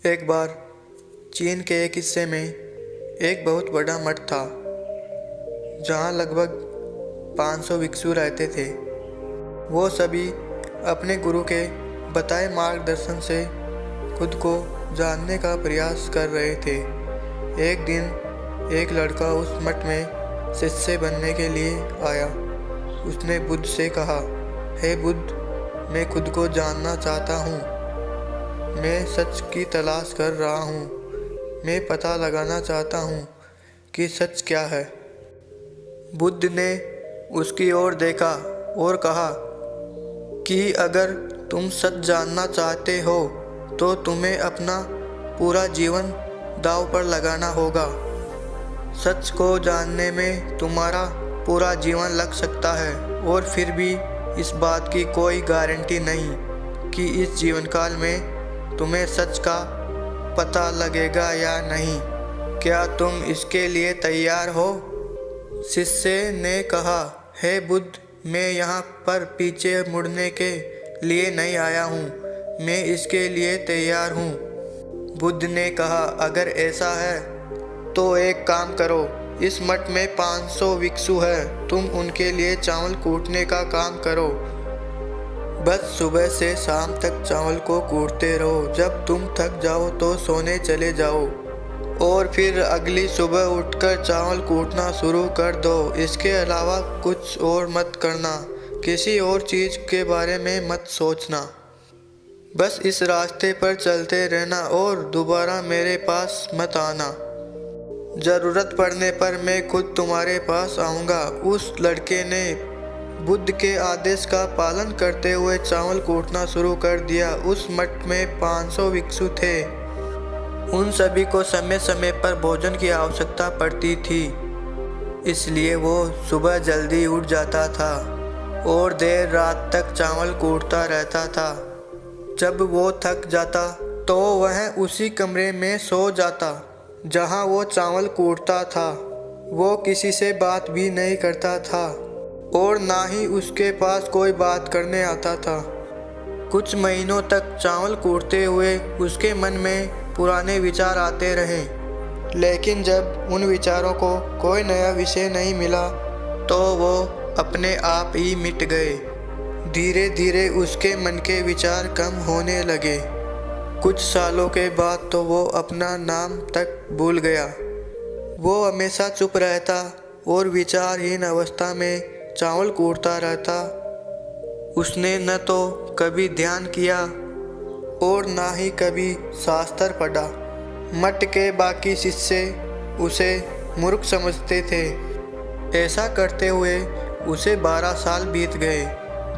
एक बार चीन के एक हिस्से में एक बहुत बड़ा मठ था जहाँ लगभग 500 भिक्षु रहते थे। वो सभी अपने गुरु के बताए मार्गदर्शन से खुद को जानने का प्रयास कर रहे थे। एक दिन एक लड़का उस मठ में शिष्य बनने के लिए आया। उसने बुद्ध से कहा, हे बुद्ध, मैं खुद को जानना चाहता हूँ। मैं सच की तलाश कर रहा हूँ। मैं पता लगाना चाहता हूँ कि सच क्या है। बुद्ध ने उसकी ओर देखा और कहा कि अगर तुम सच जानना चाहते हो तो तुम्हें अपना पूरा जीवन दांव पर लगाना होगा। सच को जानने में तुम्हारा पूरा जीवन लग सकता है और फिर भी इस बात की कोई गारंटी नहीं कि इस जीवन काल में तुम्हें सच का पता लगेगा या नहीं। क्या तुम इसके लिए तैयार हो? शिष्य ने कहा, हे बुद्ध, मैं यहाँ पर पीछे मुड़ने के लिए नहीं आया हूँ। मैं इसके लिए तैयार हूँ। बुद्ध ने कहा, अगर ऐसा है तो एक काम करो। इस मठ में 500 भिक्षु हैं। तुम उनके लिए चावल कूटने का काम करो। बस सुबह से शाम तक चावल को कूटते रहो। जब तुम थक जाओ तो सोने चले जाओ और फिर अगली सुबह उठकर चावल कूटना शुरू कर दो। इसके अलावा कुछ और मत करना। किसी और चीज़ के बारे में मत सोचना। बस इस रास्ते पर चलते रहना और दोबारा मेरे पास मत आना। ज़रूरत पड़ने पर मैं खुद तुम्हारे पास आऊँगा। उस लड़के ने बुद्ध के आदेश का पालन करते हुए चावल कूटना शुरू कर दिया। उस मठ में 500 भिक्षु थे। उन सभी को समय समय पर भोजन की आवश्यकता पड़ती थी, इसलिए वो सुबह जल्दी उठ जाता था और देर रात तक चावल कूटता रहता था। जब वो थक जाता तो वह उसी कमरे में सो जाता जहाँ वो चावल कूटता था। वो किसी से बात भी नहीं करता था और ना ही उसके पास कोई बात करने आता था। कुछ महीनों तक चावल कूटते हुए उसके मन में पुराने विचार आते रहे, लेकिन जब उन विचारों को कोई नया विषय नहीं मिला तो वो अपने आप ही मिट गए। धीरे धीरे उसके मन के विचार कम होने लगे। कुछ सालों के बाद तो वो अपना नाम तक भूल गया। वो हमेशा चुप रहता और विचारहीन अवस्था में चावल कूटता रहता। उसने न तो कभी ध्यान किया और ना ही कभी शास्त्र पढ़ा। मठ के बाकी शिष्य उसे मूर्ख समझते थे। ऐसा करते हुए उसे 12 साल बीत गए।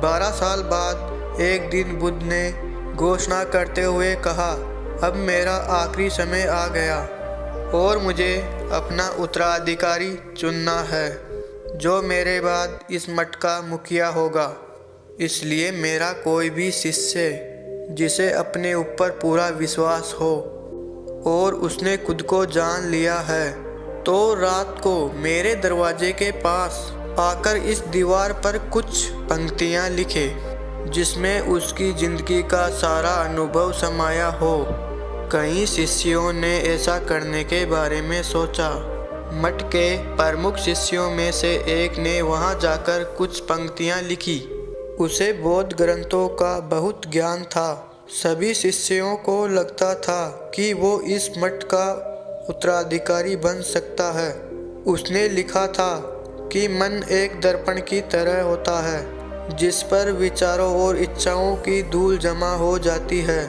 12 साल बाद एक दिन बुद्ध ने घोषणा करते हुए कहा, अब मेरा आखिरी समय आ गया और मुझे अपना उत्तराधिकारी चुनना है जो मेरे बाद इस मठ का मुखिया होगा। इसलिए मेरा कोई भी शिष्य जिसे अपने ऊपर पूरा विश्वास हो और उसने खुद को जान लिया है तो रात को मेरे दरवाजे के पास आकर इस दीवार पर कुछ पंक्तियाँ लिखे जिसमें उसकी ज़िंदगी का सारा अनुभव समाया हो। कई शिष्यों ने ऐसा करने के बारे में सोचा। मठ के प्रमुख शिष्यों में से एक ने वहां जाकर कुछ पंक्तियां लिखी। उसे बौद्ध ग्रंथों का बहुत ज्ञान था। सभी शिष्यों को लगता था कि वो इस मठ का उत्तराधिकारी बन सकता है। उसने लिखा था कि मन एक दर्पण की तरह होता है जिस पर विचारों और इच्छाओं की धूल जमा हो जाती है।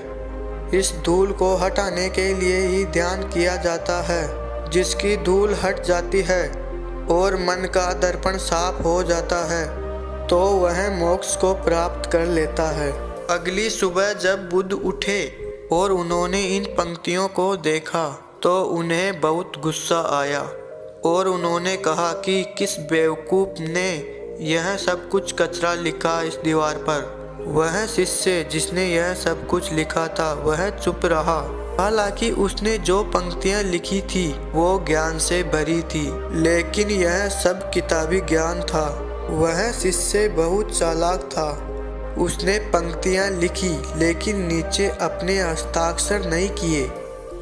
इस धूल को हटाने के लिए ही ध्यान किया जाता है। जिसकी धूल हट जाती है और मन का दर्पण साफ हो जाता है तो वह मोक्ष को प्राप्त कर लेता है। अगली सुबह जब बुद्ध उठे और उन्होंने इन पंक्तियों को देखा तो उन्हें बहुत गुस्सा आया और उन्होंने कहा कि किस बेवकूफ़ ने यह सब कुछ कचरा लिखा इस दीवार पर। वह शिष्य जिसने यह सब कुछ लिखा था वह चुप रहा। हालांकि उसने जो पंक्तियां लिखी थी वो ज्ञान से भरी थी, लेकिन यह सब किताबी ज्ञान था। वह शिष्य बहुत चालाक था। उसने पंक्तियां लिखी लेकिन नीचे अपने हस्ताक्षर नहीं किए।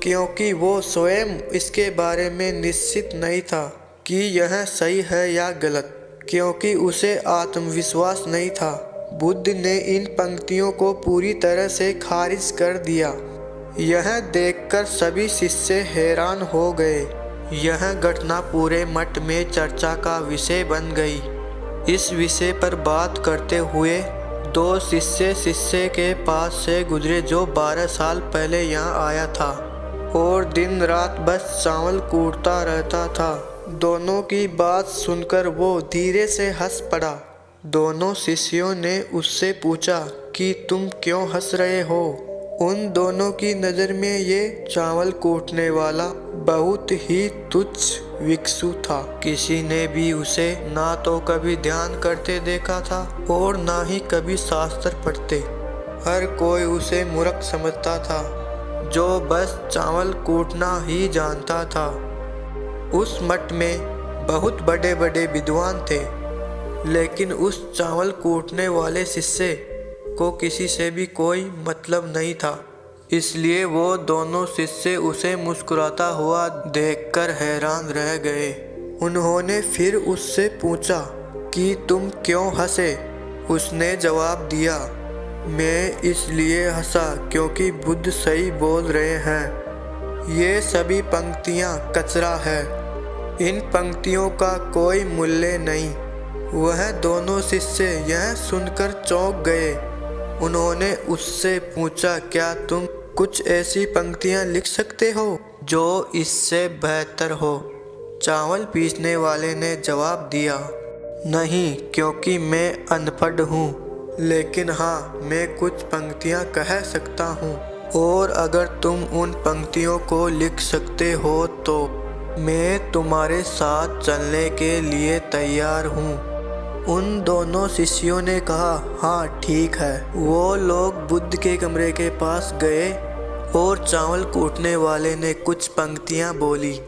क्योंकि वो स्वयं इसके बारे में निश्चित नहीं था कि यह सही है या गलत, क्योंकि उसे आत्मविश्वास नहीं था। बुद्ध ने इन पंक्तियों को पूरी तरह से खारिज कर दिया। यह देखकर सभी शिष्य हैरान हो गए। यह घटना पूरे मठ में चर्चा का विषय बन गई। इस विषय पर बात करते हुए दो शिष्य के पास से गुजरे जो 12 साल पहले यहाँ आया था और दिन रात बस चावल कूटता रहता था। दोनों की बात सुनकर वो धीरे से हंस पड़ा। दोनों शिष्यों ने उससे पूछा कि तुम क्यों हंस रहे हो। उन दोनों की नज़र में ये चावल कूटने वाला बहुत ही तुच्छ भिक्षु था। किसी ने भी उसे ना तो कभी ध्यान करते देखा था और ना ही कभी शास्त्र पढ़ते। हर कोई उसे मूर्ख समझता था जो बस चावल कूटना ही जानता था। उस मठ में बहुत बड़े बड़े विद्वान थे, लेकिन उस चावल कूटने वाले शिष्य को किसी से भी कोई मतलब नहीं था। इसलिए वो दोनों शिष्य उसे मुस्कुराता हुआ देखकर हैरान रह गए। उन्होंने फिर उससे पूछा कि तुम क्यों हंसे। उसने जवाब दिया, मैं इसलिए हंसा क्योंकि बुद्ध सही बोल रहे हैं। ये सभी पंक्तियाँ कचरा है, इन पंक्तियों का कोई मूल्य नहीं। वह दोनों शिष्य यह सुनकर चौंक गए। उन्होंने उससे पूछा, क्या तुम कुछ ऐसी पंक्तियाँ लिख सकते हो जो इससे बेहतर हो। चावल पीसने वाले ने जवाब दिया, नहीं, क्योंकि मैं अनपढ़ हूँ, लेकिन हाँ, मैं कुछ पंक्तियाँ कह सकता हूँ और अगर तुम उन पंक्तियों को लिख सकते हो तो मैं तुम्हारे साथ चलने के लिए तैयार हूँ। उन दोनों शिष्यों ने कहा, हाँ ठीक है। वो लोग बुद्ध के कमरे के पास गए और चावल कूटने वाले ने कुछ पंक्तियाँ बोली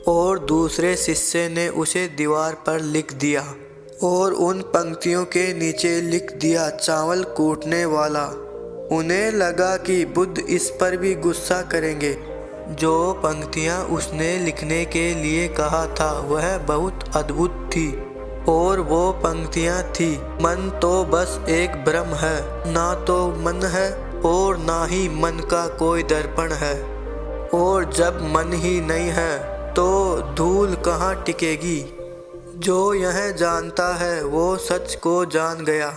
और दूसरे शिष्य ने उसे दीवार पर लिख दिया और उन पंक्तियों के नीचे लिख दिया, चावल कूटने वाला। उन्हें लगा कि बुद्ध इस पर भी गुस्सा करेंगे। जो पंक्तियाँ उसने लिखने के लिए कहा था वह बहुत अद्भुत थी और वो पंक्तियाँ थी, मन तो बस एक भ्रम है, ना तो मन है और ना ही मन का कोई दर्पण है, और जब मन ही नहीं है तो धूल कहाँ टिकेगी। जो यह जानता है वो सच को जान गया।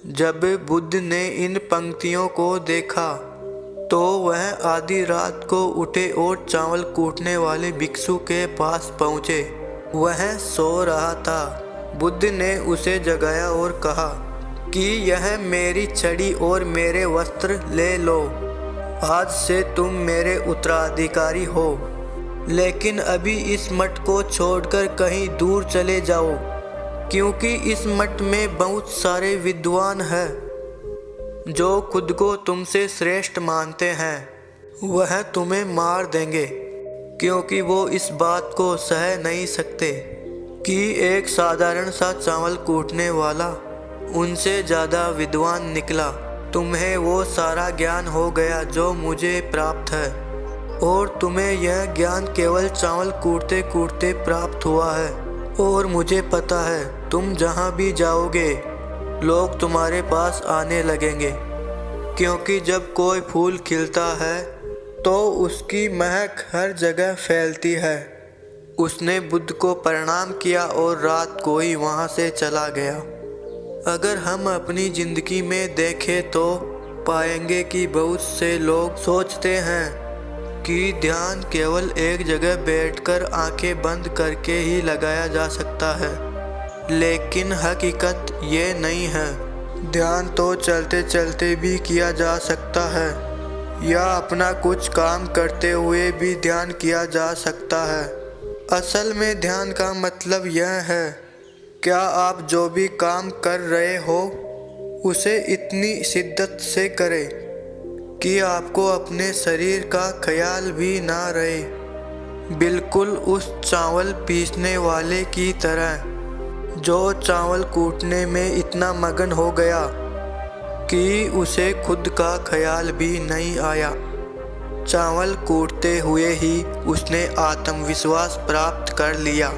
जब बुद्ध ने इन पंक्तियों को देखा तो वह आधी रात को उठे और चावल कूटने वाले भिक्षु के पास पहुँचे। वह सो रहा था। बुद्ध ने उसे जगाया और कहा कि यह मेरी छड़ी और मेरे वस्त्र ले लो। आज से तुम मेरे उत्तराधिकारी हो, लेकिन अभी इस मठ को छोड़कर कहीं दूर चले जाओ, क्योंकि इस मठ में बहुत सारे विद्वान हैं जो खुद को तुमसे श्रेष्ठ मानते हैं। वह तुम्हें मार देंगे, क्योंकि वो इस बात को सह नहीं सकते कि एक साधारण सा चावल कूटने वाला उनसे ज़्यादा विद्वान निकला। तुम्हें वो सारा ज्ञान हो गया जो मुझे प्राप्त है, और तुम्हें यह ज्ञान केवल चावल कूटते कूटते प्राप्त हुआ है। और मुझे पता है तुम जहाँ भी जाओगे लोग तुम्हारे पास आने लगेंगे, क्योंकि जब कोई फूल खिलता है तो उसकी महक हर जगह फैलती है। उसने बुद्ध को प्रणाम किया और रात को ही वहाँ से चला गया। अगर हम अपनी ज़िंदगी में देखें तो पाएंगे कि बहुत से लोग सोचते हैं कि ध्यान केवल एक जगह बैठकर आंखें बंद करके ही लगाया जा सकता है, लेकिन हकीकत ये नहीं है। ध्यान तो चलते चलते भी किया जा सकता है, या अपना कुछ काम करते हुए भी ध्यान किया जा सकता है। असल में ध्यान का मतलब यह है, क्या आप जो भी काम कर रहे हो उसे इतनी शिद्दत से करें कि आपको अपने शरीर का ख्याल भी ना रहे। बिल्कुल उस चावल पीसने वाले की तरह जो चावल कूटने में इतना मगन हो गया कि उसे खुद का ख्याल भी नहीं आया। चावल कूटते हुए ही उसने आत्मविश्वास प्राप्त कर लिया।